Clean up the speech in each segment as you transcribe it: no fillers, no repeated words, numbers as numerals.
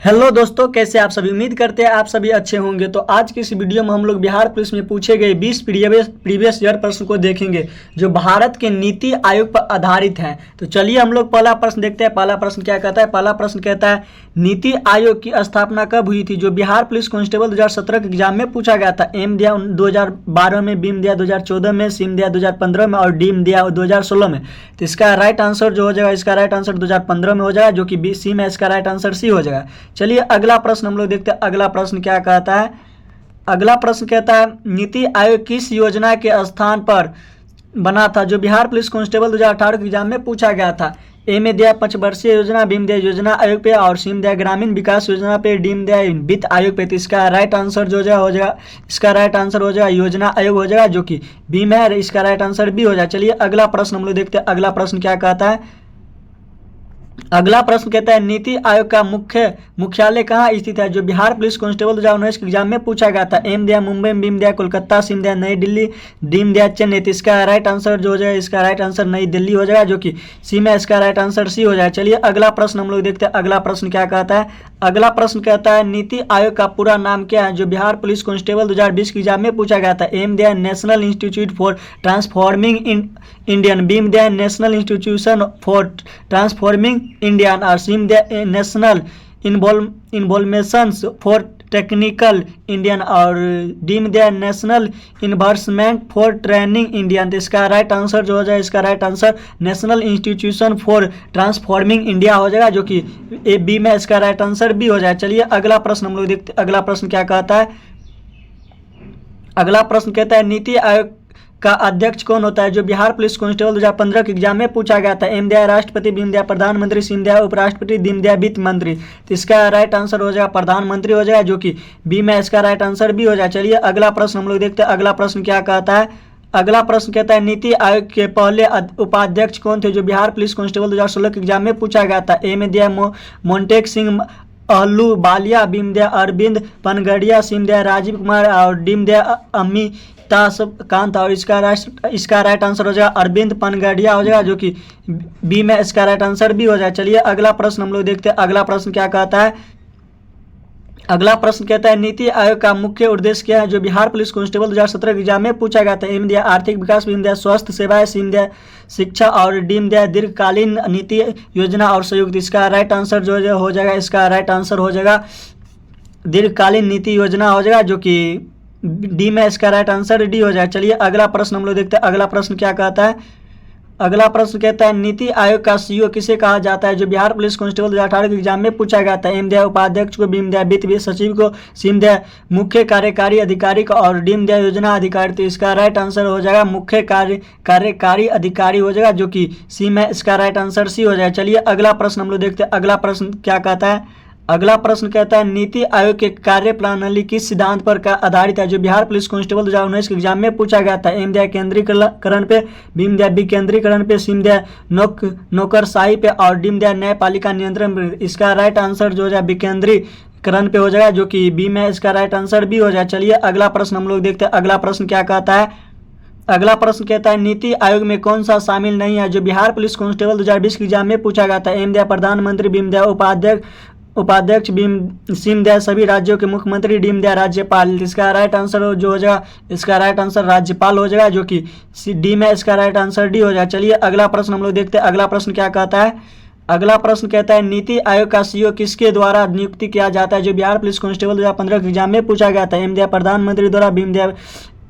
Hello दोस्तों, कैसे आप सभी। उम्मीद करते हैं आप सभी अच्छे होंगे। तो आज की इस वीडियो में हम लोग बिहार पुलिस में पूछे गए 20 प्रीवियस ईयर प्रश्न को देखेंगे जो भारत के नीति आयोग पर आधारित हैं। तो चलिए हम लोग पहला प्रश्न देखते हैं। पहला प्रश्न क्या कहता है। पहला प्रश्न कहता है नीति आयोग की स्थापना कब हुई थी। जो बिहार पुलिस कांस्टेबल 2017 के एग्जाम में पूछा गया था। एम दिया 2012 में, बीम दिया 2014 में, सिम दिया 2015 में और डीम दिया 2016 में। तो इसका राइट आंसर जो हो जाएगा, इसका राइट आंसर 2015 में हो जाएगा, जो कि सी में इसका राइट आंसर सी हो जाएगा। चलिए अगला प्रश्न हम लोग देखते हैं। अगला प्रश्न क्या कहता है। अगला प्रश्न कहता है नीति आयोग किस योजना के स्थान पर बना था। जो बिहार पुलिस कांस्टेबल 2018 के एग्जाम में पूछा गया था। ए में दिया पंचवर्षीय योजना, बीम दिया योजना आयोग पे और सीम दिया ग्रामीण विकास योजना पे, डीम दिया वित्त आयोग पे। तो इसका राइट आंसर जो हो जाएगा, इसका राइट आंसर हो जाएगा योजना आयोग हो जाएगा, जो कि बीम है। इसका राइट आंसर बी हो जाएगा। चलिए अगला प्रश्न हम लोग देखते हैं। अगला प्रश्न क्या कहता है। अगला प्रश्न कहता है नीति आयोग का मुख्यालय कहाँ स्थित है। जो बिहार पुलिस कांस्टेबल 2019 के एग्जाम में पूछा गया था। एम दिया मुंबई, बीम दिया कोलकाता, सिम दिया नई दिल्ली, डीम दिया चेन्नई। तो इसका राइट आंसर जो हो जाएगा, इसका राइट आंसर नई दिल्ली हो जाएगा, जो कि सी में इसका राइट आंसर सी हो जाएगा। चलिए अगला प्रश्न हम लोग देखते हैं। अगला प्रश्न क्या कहता है। अगला प्रश्न कहता है नीति आयोग का पूरा नाम क्या है। जो बिहार पुलिस कांस्टेबल 2020 के एग्जाम में पूछा गया था। एम दिया national institute for transforming Indian, बीम दिया national institution for transforming Indian और सिम दिया national involvements for technical Indian और डीम दिया national investment for training Indian. तो इसका राइट आंसर जो हो जाए, इसका right answer national institution for transforming India हो जाएगा, जो कि ए बी में इसका राइट आंसर बी हो जाए। चलिए अगला प्रश्न हम लोग देखते। अगला प्रश्न क्या कहता है। अगला प्रश्न कहता है नीति आयोग का अध्यक्ष कौन होता है। जो बिहार पुलिस कांस्टेबल 2015 के एग्जाम में पूछा गया था। एम दिया राष्ट्रपति, बीम दिया प्रधानमंत्री, सिम दिया उपराष्ट्रपति, डीम दिया वित्त मंत्री। तो इसका राइट आंसर हो जाएगा प्रधानमंत्री हो जाएगा, जो कि बी में इसका राइट आंसर बी हो जाए। चलिए अगला प्रश्न हम लोग देखते हैं। अगला प्रश्न क्या कहता है। अगला प्रश्न कहता है नीति आयोग के पहले उपाध्यक्ष कौन थे। जो बिहार पुलिस कांस्टेबल 2016 के एग्जाम में पूछा गया था। ए में दिया मोन्टेक सिंह अहलू बालिया, बीम दिया अरविंद पनगड़िया, सिम दिया राजीव कुमार और डीम दिया कांत। और इसका राइट आंसर हो जाएगा अरविंद पनगड़िया हो जाएगा, जो कि बी में इसका राइट आंसर बी हो जाए। चलिए अगला प्रश्न हम लोग देखते हैं। अगला प्रश्न क्या कहता है। अगला प्रश्न कहता है नीति आयोग का मुख्य उद्देश्य क्या है। जो बिहार पुलिस कांस्टेबल 2017 के एग्जाम में पूछा गया था। एम दिया आर्थिक विकास, बीम दिया स्वास्थ्य सेवाएं, सिम दिया शिक्षा और डीम दिया दीर्घकालीन नीति योजना और संयुक्त। इसका राइट आंसर जो हो जाएगा, इसका राइट आंसर हो जाएगा दीर्घकालीन नीति योजना हो जाएगा, जो कि डी में इसका राइट आंसर डी हो जाए। चलिए अगला प्रश्न हम लोग देखते हैं। अगला प्रश्न क्या कहता है। अगला प्रश्न कहता है नीति आयोग का सीईओ किसे कहा जाता है। जो बिहार पुलिस कांस्टेबल 2018 के एग्जाम में पूछा गया था। एम दिया उपाध्यक्ष को, बीम दिया वित्त सचिव को, सिम दिया मुख्य कार्यकारी अधिकारी को और डीम दिया योजना अधिकारी। तो इसका राइट आंसर हो जाएगा मुख्य कार्यकारी अधिकारी हो जाएगा, जो कि सी में इसका राइट आंसर सी हो जाए। चलिए अगला प्रश्न हम लोग देखते हैं। अगला प्रश्न क्या कहता है। अगला प्रश्न कहता है नीति आयोग के कार्य प्रणाली किस सिद्धांत पर आधारित है। जो बिहार पुलिस कांस्टेबल 2019 के एग्जाम में पूछा गया था। एम दिया केंद्रीकरण पे, बीम दिया विकेंद्रीकरण पे, सिम दिया नौकरशाही पे और डीम दिया न्यायपालिका नियंत्रण पे। इसका राइट आंसर जो है विकेंद्रीकरण पे हो जाएगा, जो कि बी में इसका राइट आंसर बी हो जाए। चलिए अगला प्रश्न हम लोग देखते हैं। अगला प्रश्न क्या कहता है। अगला प्रश्न कहता है नीति आयोग में कौन सा शामिल नहीं है। जो बिहार पुलिस कांस्टेबल 2020 के एग्जाम में पूछा गया था। एम दिया प्रधानमंत्री, बीम दिया उपाध्यक्ष, बीम सिम दिया सभी राज्यों के मुख्यमंत्री, डीम दिया राज्यपाल। इसका राइट आंसर जो हो जाएगा, इसका राइट आंसर राज्यपाल हो जाएगा, जो कि डी में इसका राइट आंसर डी हो जाए। चलिए अगला प्रश्न हम लोग देखते हैं। अगला प्रश्न क्या कहता है। अगला प्रश्न कहता है नीति आयोग का सीईओ किसके द्वारा नियुक्ति किया जाता है। जो बिहार पुलिस कांस्टेबल 2015 के एग्जाम में पूछा गया था। एम दिया प्रधानमंत्री द्वारा,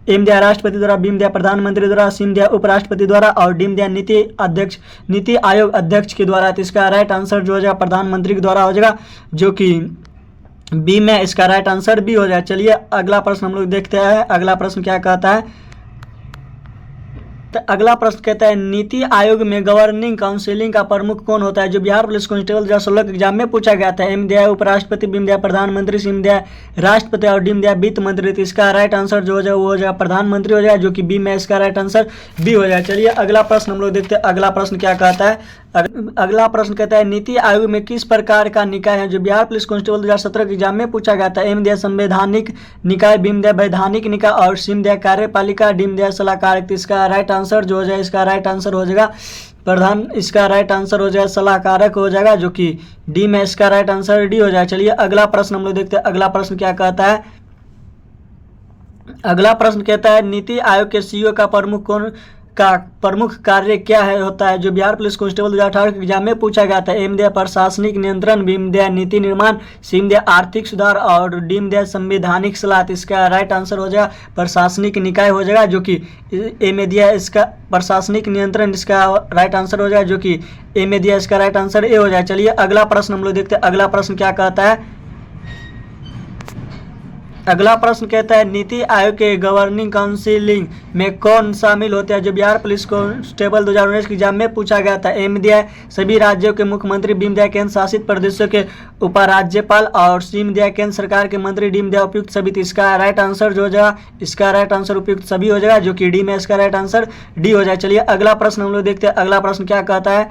एम दिया राष्ट्रपति द्वारा, बीम दिया प्रधानमंत्री द्वारा, सिम दिया उपराष्ट्रपति द्वारा और डीम दिया नीति आयोग अध्यक्ष के द्वारा। तो इसका राइट आंसर जो हो जाएगा प्रधानमंत्री के द्वारा हो जाएगा, जो कि बी में इसका राइट आंसर बी हो जाए। चलिए अगला प्रश्न हम लोग देखते हैं। अगला प्रश्न क्या कहता है। तो अगला प्रश्न कहता है नीति आयोग में गवर्निंग काउंसिलिंग का प्रमुख कौन होता है। जो बिहार पुलिस कांस्टेबल 2016 के एग्जाम में पूछा गया था। एम दिया उपराष्ट्रपति, बीम दिया प्रधानमंत्री, सिम दिया राष्ट्रपति और डीम दिया वित्त मंत्री। तो इसका राइट आंसर जो हो जाए वो हो जाएगा प्रधानमंत्री हो जाए, जो कि बी में इसका राइट आंसर बी हो जाए। चलिए अगला प्रश्न हम लोग देखते हैं। अगला प्रश्न क्या कहता है। अगला प्रश्न कहता है नीति आयोग में किस प्रकार का निकाय है जो बिहार पुलिस कांस्टेबल 2017 के एग्जाम में पूछा गया था। एम दिया संवैधानिक निकाय, बीम दिया वैधानिक निकाय और सीम दिया कार्यपालिका, डीम दिया सलाहकारक। तो इसका राइट आंसर जो हो जाए, इसका राइट आंसर हो जाएगा प्रधान, इसका राइट आंसर हो जाएगा सलाहकारक हो जाएगा, जो कि डी में इसका राइट आंसर डी हो जाएगा। चलिए अगला प्रश्न हम लोग देखते हैं। अगला प्रश्न क्या कहता है। अगला प्रश्न कहता है नीति आयोग के सीईओ का प्रमुख कार्य क्या है होता है जो बिहार पुलिस कांस्टेबल 2018 के एग्जाम में पूछा गया था। एम दिया प्रशासनिक नियंत्रण, बीम दिया नीति निर्माण, सीम दिया आर्थिक सुधार और डीम दिया संवैधानिक सलाह। तो इसका राइट आंसर हो जाएगा प्रशासनिक निकाय हो जाएगा, जो कि ए में दिया इसका प्रशासनिक नियंत्रण, इसका राइट आंसर हो जाएगा, जो कि ए में दिया इसका राइट आंसर ए हो जाएगा। चलिए अगला प्रश्न हम लोग देखते हैं। अगला प्रश्न क्या कहता है। अगला प्रश्न कहता है नीति आयोग के गवर्निंग काउंसिलिंग में कौन शामिल होते हैं जो बिहार पुलिस कांस्टेबल 2019 के एग्जाम में पूछा गया था। एम दिया है सभी राज्यों के मुख्यमंत्री, बीम दिया केंद्र शासित प्रदेशों के उपराज्यपाल और सीम दिया केंद्र सरकार के मंत्री, डीम दिया उपयुक्त सभी। तो इसका राइट आंसर जो हो जाएगा, इसका राइट आंसर उपयुक्त सभी हो जाएगा, जो कि डी में इसका राइट आंसर डी हो जाए। चलिए अगला प्रश्न हम लोग देखते हैं। अगला प्रश्न क्या कहता है।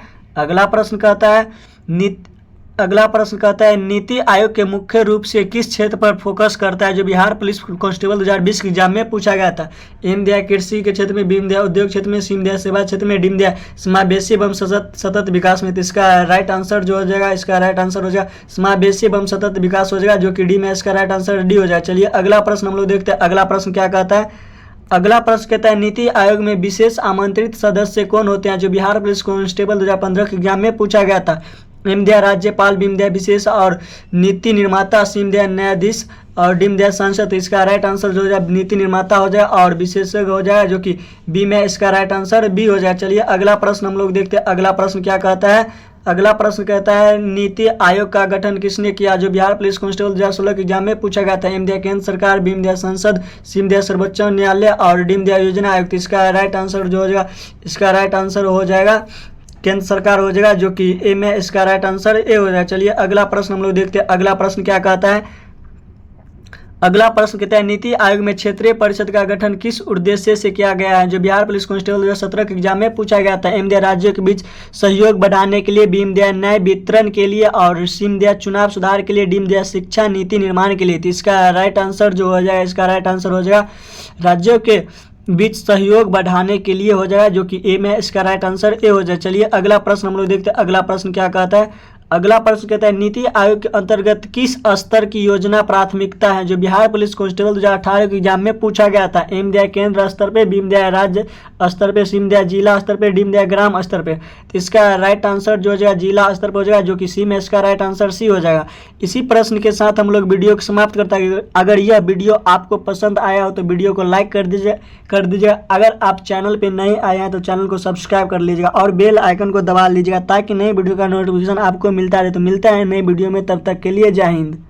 अगला प्रश्न कहता है नीति आयोग के मुख्य रूप से किस क्षेत्र पर फोकस करता है जो बिहार पुलिस कांस्टेबल 2020 के एग्जाम में पूछा गया था। एम दिया कृषि के क्षेत्र में, बीम दिया उद्योग क्षेत्र में, सीम दिया सेवा क्षेत्र में, डीम दिया समावेशी एवं सतत विकास में। तो इसका राइट आंसर जो हो जाएगा, इसका राइट आंसर हो जाएगा समावेशी एवं सतत विकास हो जाएगा, जो कि डी में इसका राइट आंसर डी हो जाएगा। चलिए अगला प्रश्न हम लोग देखते हैं। अगला प्रश्न क्या कहता है। अगला प्रश्न कहता है नीति आयोग में विशेष आमंत्रित सदस्य कौन होते हैं जो बिहार पुलिस कांस्टेबल 2015 के एग्जाम में पूछा गया था। एम दिया राज्यपाल, बीम दिया विशेष और नीति निर्माता, सीम दिया न्यायाधीश और डीम दिया सांसद। तो इसका राइट आंसर जो हो जाए नीति निर्माता हो जाए और विशेषज्ञ हो जाए, जो कि बी में इसका राइट आंसर बी हो जाए। चलिए अगला प्रश्न हम लोग देखते हैं। अगला प्रश्न क्या कहता है। अगला प्रश्न कहता है नीति आयोग का गठन किसने किया जो बिहार पुलिस कांस्टेबल 2016 के एग्जाम में पूछा गया था। एम दिया केंद्र सरकार, बीम दिया संसद, सीम दिया सर्वोच्च न्यायालय और डीम दिया योजना आयोग। तो इसका राइट आंसर जो हो जाएगा, इसका राइट आंसर हो जाएगा केंद्र सरकार हो जाएगा, जो कि ए में इसका राइट आंसर ए हो जाएगा। चलिए अगला प्रश्न हम लोग देखते हैं। अगला प्रश्न क्या कहता है। अगला प्रश्न कहता है नीति आयोग में क्षेत्रीय परिषद का गठन किस उद्देश्य से किया गया है जो बिहार पुलिस कांस्टेबल 2017 के एग्जाम में पूछा गया था। एम दिया राज्यों के बीच सहयोग बढ़ाने के लिए, बीम दिया न्याय वितरण के लिए और सीम दिया चुनाव सुधार के लिए, डीम दिया शिक्षा नीति निर्माण के लिए। तो इसका राइट आंसर जो हो जाएगा, इसका राइट आंसर हो जाएगा राज्यों के बीच सहयोग बढ़ाने के लिए हो जाएगा, जो कि ए में इसका राइट आंसर ए हो जाए। चलिए अगला प्रश्न हम लोग देखते हैं। अगला प्रश्न क्या कहता है। अगला प्रश्न कहता है नीति आयोग के अंतर्गत किस स्तर की योजना प्राथमिकता है जो बिहार पुलिस कांस्टेबल 2018 के एग्जाम में पूछा गया था। एम दिया केंद्र स्तर पे, बीम दिया राज्य स्तर पे, सीम दिया जिला स्तर पे, डीम दिया ग्राम स्तर पे। तो इसका राइट आंसर जो हो जाएगा जिला स्तर पर हो जाएगा, जो कि सी में इसका राइट आंसर सी हो जाएगा। इसी प्रश्न के साथ हम लोग वीडियो को समाप्त करता है। अगर यह वीडियो आपको पसंद आया हो तो वीडियो को लाइक कर दीजिएगा। अगर आप चैनल पे नए आए हैं तो चैनल को सब्सक्राइब कर लीजिएगा और बेल आइकन को दबा लीजिएगा ताकि नई वीडियो का नोटिफिकेशन आपको मिलता रहे। तो मिलता है नई वीडियो में, तब तक के लिए जय हिंद।